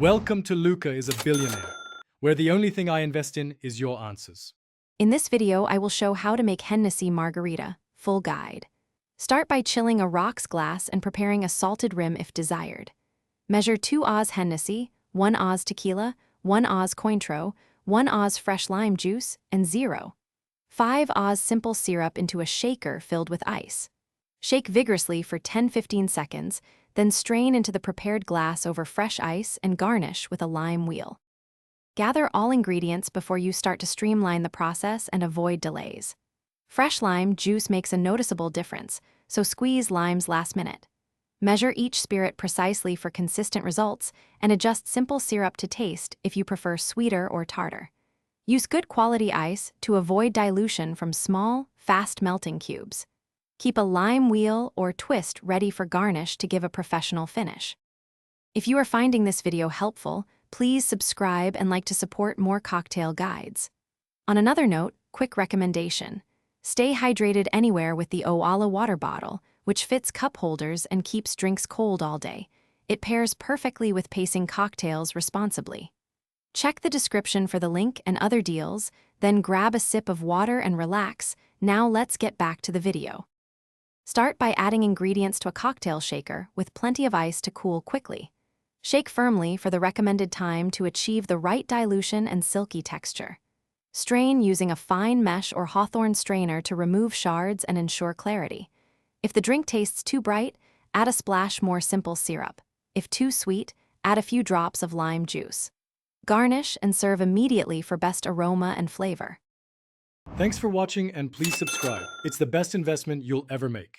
Welcome to Luca is a Billionaire, where the only thing I invest in is your answers. In this video, I will show how to make Hennessy Margarita, full guide. Start by chilling a rocks glass and preparing a salted rim if desired. Measure 2 Oz Hennessy, 1 Oz tequila, 1 Oz Cointreau, 1 Oz fresh lime juice, and 0.5 Oz simple syrup into a shaker filled with ice. Shake vigorously for 10-15 seconds, then strain into the prepared glass over fresh ice and garnish with a lime wheel. Gather all ingredients before you start to streamline the process and avoid delays. Fresh lime juice makes a noticeable difference, so squeeze limes last minute. Measure each spirit precisely for consistent results and adjust simple syrup to taste if you prefer sweeter or tartar. Use good quality ice to avoid dilution from small, fast-melting cubes. Keep a lime wheel or twist ready for garnish to give a professional finish. If you are finding this video helpful, please subscribe and like to support more cocktail guides. On another note, quick recommendation. Stay hydrated anywhere with the Owala water bottle, which fits cup holders and keeps drinks cold all day. It pairs perfectly with pacing cocktails responsibly. Check the description for the link and other deals, then grab a sip of water and relax. Now let's get back to the video. Start by adding ingredients to a cocktail shaker with plenty of ice to cool quickly. Shake firmly for the recommended time to achieve the right dilution and silky texture. Strain using a fine mesh or hawthorn strainer to remove shards and ensure clarity. If the drink tastes too bright, add a splash more simple syrup. If too sweet, add a few drops of lime juice. Garnish and serve immediately for best aroma and flavor. Thanks for watching and please subscribe. It's the best investment you'll ever make.